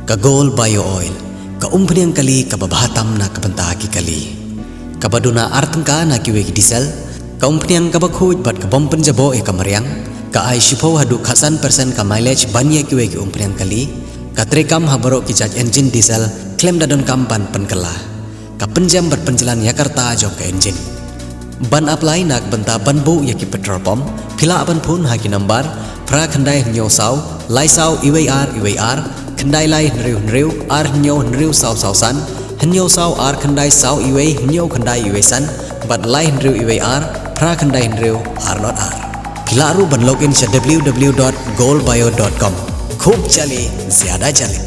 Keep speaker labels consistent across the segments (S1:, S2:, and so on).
S1: ka gold bio oil, ka umpriang kali ka babahatam na kabanta ki kali. Ka baduna artangka na kiwe ki diesel, ka umpriang ka bakhuj bat ka bompen jabo e kamariang, ka ai shipo hadu khasan persen ka mileage banya kiwe ki umpriang kali, ka trekam habaro ki charge engine diesel claim dadon kam ban penkala, ka penjam berpenjalan Yakarta jok ka engine. Ban apply nak banta ban bu yaki petrol pump, pila ban pun haki number, pra khandai nyo saw, lai saw iwar, khandai lai nriu, ar nyo saw san, nyo saw ar khandai saw iwai, nyo khandai iwai san, bat lai nriu iwai pra khandai nriu ar not ar. Pila ru ban login sa www.goldbio.com. Khub chale, zyada chale.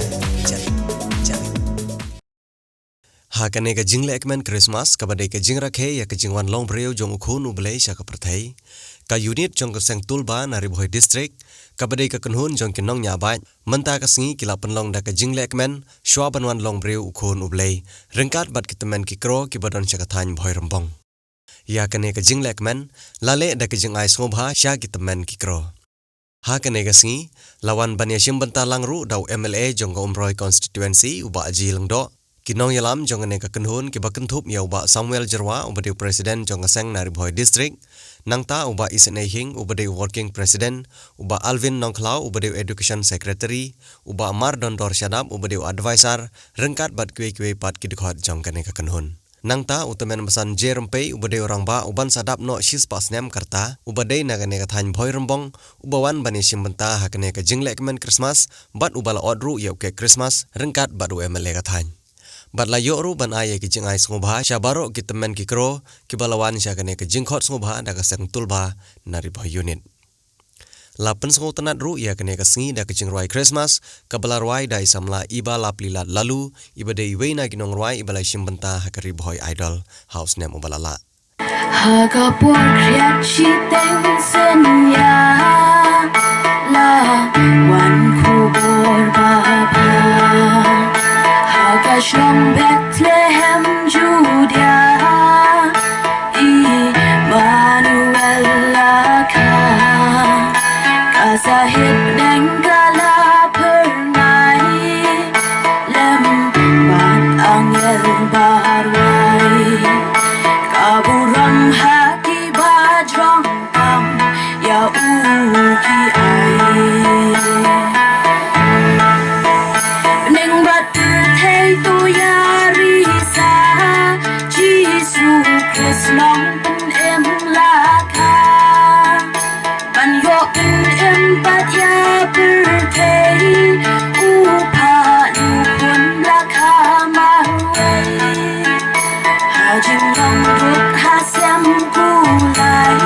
S1: Hakane ka jingle ekmen Christmas kabadai ka jing rakhe ya ka jingwan long breu jong ukhun ublei sha ka prathai ka unit jong ka seng tulba na Ribhoi district kabadai ka kanhun jong ki nong nya bai manta ka singi kila panlong da ka jingle ekmen shwa banwan long breu ukhun ublei rengkat bat kitamen ki kro ki badon sha ka thain bhoi rambong ya kane ka jingle ekmen lale da ka jing ai sngobha sha kitamen ki kro hakane ka singi lawan banyashim banta langru dau MLA jong ka umroi constituency uba aji langdo Kinong yalam jong ane ka kanhun ki bakenthup ya uba Samuel Jerwa ubadiu president jong aseng na Ribhoi district nangta uba Isenei Hing ubadiu working president uba Alvin Nongklau ubadiu education secretary uba Amar Dondor Shadap ubadiu advisor rengkat bat kwe pat ki dikhot jong kane ka kanhun nangta utamen masan J Rempei ubadiu rangba uban sadap no shis pasnem karta ubadai nagane ka thain bhoi rembong ubawan bani simbenta hakane ka jingle ekmen Christmas bat ubala odru ya ke Christmas rengkat badu MLA ka thain Batla yoru ban aye ki jingai sngobha shabaro ki temen ki kro ki balawan sha kane ki jingkhot sngobha da ka seng tulba na Ribhoi unit. Lapen sngo tanat ru ya kane ka sngi da ki jingroi Christmas ka balarwai da isamla iba laplilat lalu iba de iwe na ginong rwai iba lai simbenta ha ka Ribhoi idol house nem ubalala.
S2: Haga por kriat chi teng sen ya la wan khu bor ba From Bethlehem, Judea, Emmanuel laka, kasahib nenggala pernai, lembat angel barwai, kaburam haki bajrong tam, ya uki ai. Long em la ka ban yo em pat ya birthday upa lu kun la ka ma ha jing long rut ha sem ku lai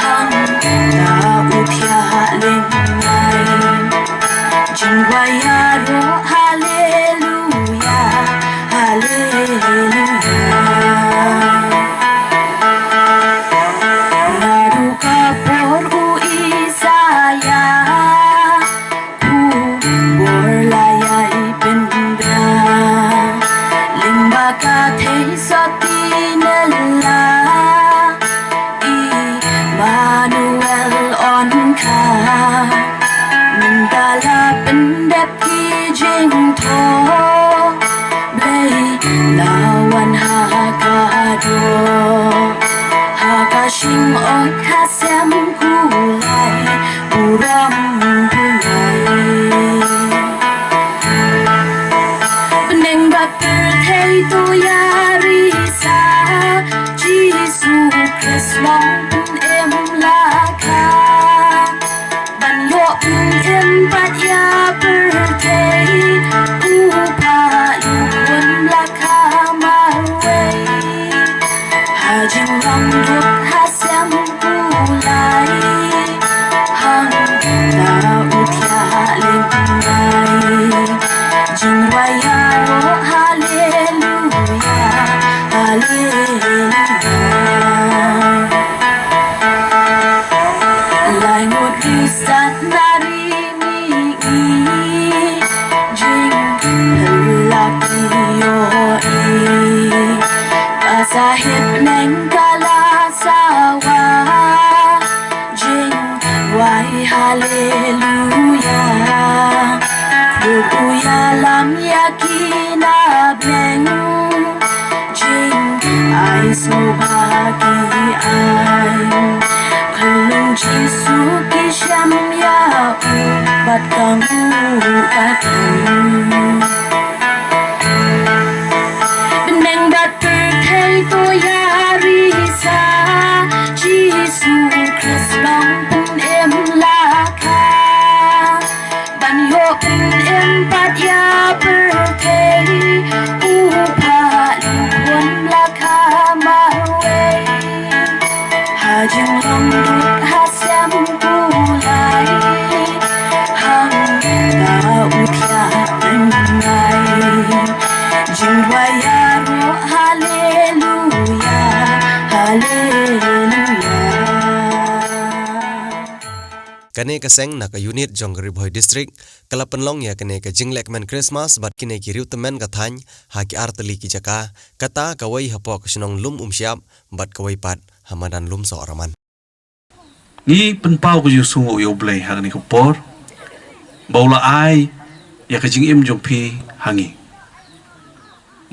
S2: hang na u thia ling lai jing wa ya ro hallelujah hallelujah Shing oi kasem kulai uram kulai Neng bater thei tu yarisa Jisu Christ long em la ka ban yo em pat ya birthday upa yun la ka ma way hajing long rut Hasem kulai hang na uthia lengai jing waya ro hallelujah hallelujah lai ngot kristat nari mi jing laki yo kasahib neng sawa jing wai hallelujah kuya kinabeng Jing ai so bagi ai Kalung Jisu kisham ya bat kamu atu Beneng dat terthei to ya risa Jisu Christ long pen em laka Ban yo pen em pat ya berthei Upa luhun laka marwe Hajeng long dut hasyam kulai Hang da utia rengai Jingwaya ro haleluya haleluya
S1: Kane ka seng na ka unit Jonggari Boy District kala penlong ya kane ka jinglek man Christmas bat kine ki riutemen ka thany ha ki arteli ki jaka kata kawai hapo ka sinong lum siap bat kawai pat hamadan lum so oraman
S3: ni penpau ko yusungo yo blay hang ni ko por bola ai ya ka jing im jong pi hangi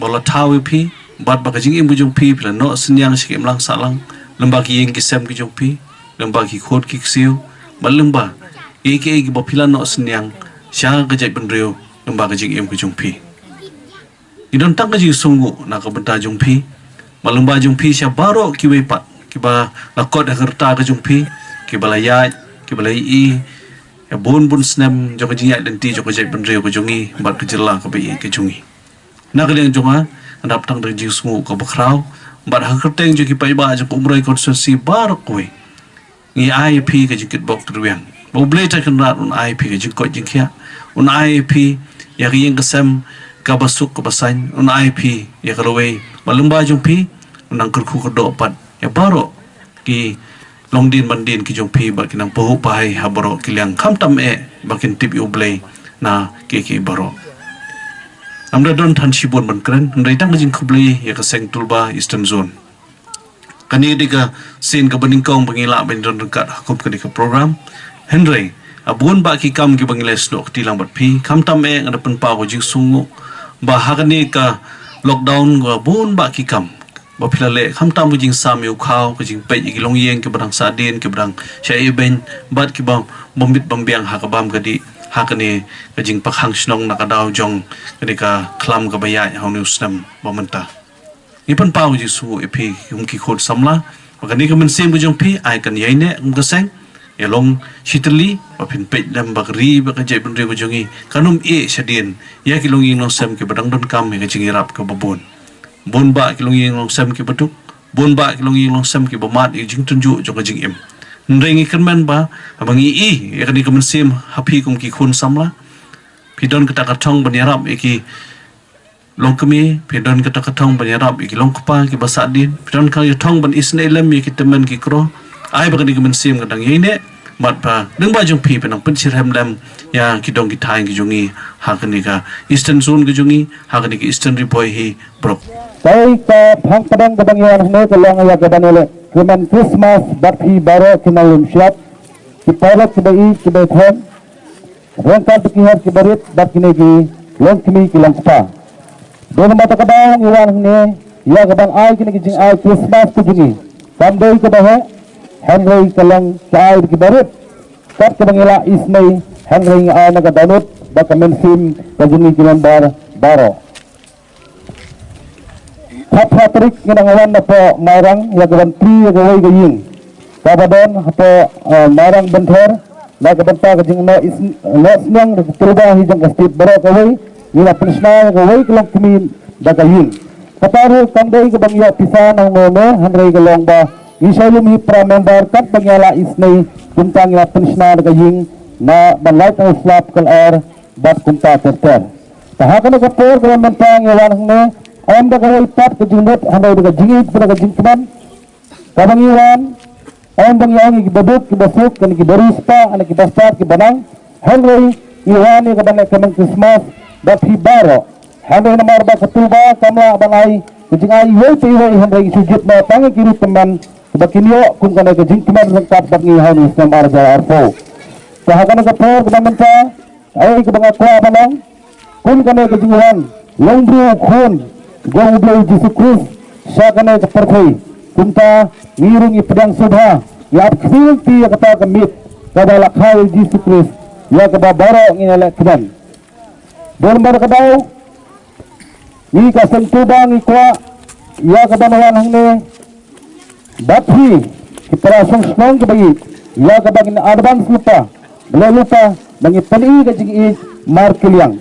S3: bola tawi pi bat ba ka jing im jong pi pla no senyang sikem lang salang lembagi yang kisem ki jong pi lembagi khot ki siu balumba eke bo pila no senyang sya ka jai benreu lembaga jing im ki jong pi idon tang ka yusungo na ka benta jong pi malumba jong pi sya baro ki we pat ki ba la kot ha kerta ka jong pi ki balaya ki balai I ya bun snem jo ka jinga denti jo ka jai benreu ka jongi bat ka jela ka bai ka jongi na ka leng jonga andap tang dang jisungo ka bakrau bat ha kerteng jo ki pai ba jo umrai konsensi bar koi ni IP ka jikit bok truang bo blay ta kan rat un IP ka jikot jingkhia un IP ya ka yeng kasem ka basuk ka basan un IP ya ka rowe malumba jong pi unang kurku ka do pat ya baro ki longdin bandin ki jong pi ba kinang pohu pai ha baro kilang khamtam bakin tip u blay na ki baro amda don than shibon ban kren ndai tang jing khublai ya ka seng tulba eastern zone kani dika sin ka baningkong bangila bendon dekat hukum kani ka program Henry abun ba ki kam ki bangila slok tilang bat pi kam tam ada penpa ko jing sungu ba hakani ka lockdown go bun ba ki kam ba philale kam tam ko jing sam yu khaw ko jing pe ki long yeng ki barang sadin ki barang shai ben bat ki bam bombit bambiang hakabam kadi hakani ka jing pakhang snong nakadaw jong kani ka klam ka baya haunu snam bamanta ipan pau ji su epi ki khot samla magani ka mensim ko jong pi ai kan yaine ka seng elong shitli pa pin pe lam bakri ba ka jai bun re ko jongi kanum shadin ya ki long ying long sam ki badang don kam ka jingi rap ka babon bon ba ki long ying long sam ki batuk bon ba ki long ying long sam ki bamat i jing tunju jo ka jing em nrengi kan man ba abangi ya kan ka mensim happy kum ki khun samla pidon ka ta thong ban yarap ki long kami pidon kata katong ban yarap iki long kupa ki basadin pidon ka yotong ban isne lem ki temen ki kro ai ba ni mensim kadang yene mat pa deng ba jong pi penang pensir hem lem ya ki dong ki thai ki jongi ha kani ka eastern zone ki jongi ha kani ki eastern ripoy hi brok
S4: sai ka phang padang kadang yan ne ka lang ya ka banele kemen Christmas bat hi baro kinalum syap ki pilot ki bai ki bai thon rengkal ki har ki barit bat kini ki long kimi ki lang spa dono mata kadang iwan ne ya kadang ai kini kijing ai Christmas ku jingi samdai ka bahe Henry kalang sai ki barit kat kadang ila ismai Henry ai na kadanut ba kamensim ka jingi kilan baro Patrik kadang awan na po marang ya kadang tri ya gawai gaying kabadon hapo marang benther na kadanta kijing no isnyang tulba hijang kastit baro kawai ila Krishna gawai kelang kami dagayin kataru kandai ke bangya pisan ang mono handrai gelong ba isalum hi pramember kat bangyala isnai kuntang ila Krishna dagayin na banlait ang slap kal bat kunta terter tahakan ka por kala mentang yawan ne am dagawai pat ke jingot handai daga jingit daga jingkman kabangiwan am bangyang ki babuk ki basuk kan ki barispa ana ki bastat ki banang handrai iwan ka banai kamang Christmas bat hi baro handai na marba katulba kamla banai kujing ai yoi pe yoi handai sujud na tangi kiri teman bakinyo kung kana kujing teman rengkat bangi hanis na marja arfo tahakan ka por kana menta ai ka banga kwa banang kun kane ke jingwan longbru khon jong blai Yesus Kristus sa kane ke perthai kumta ngirungi pedang subha ya khil ti ya kata kemit kada lakhai Yesus Kristus ya kada baro nginala kedan don bar kadau ni ka sentubang ikwa ya kada nawan hangne bathi kita song ke bagi ya kada in advance lupa belum lupa bangi pali ke jing mar kiliang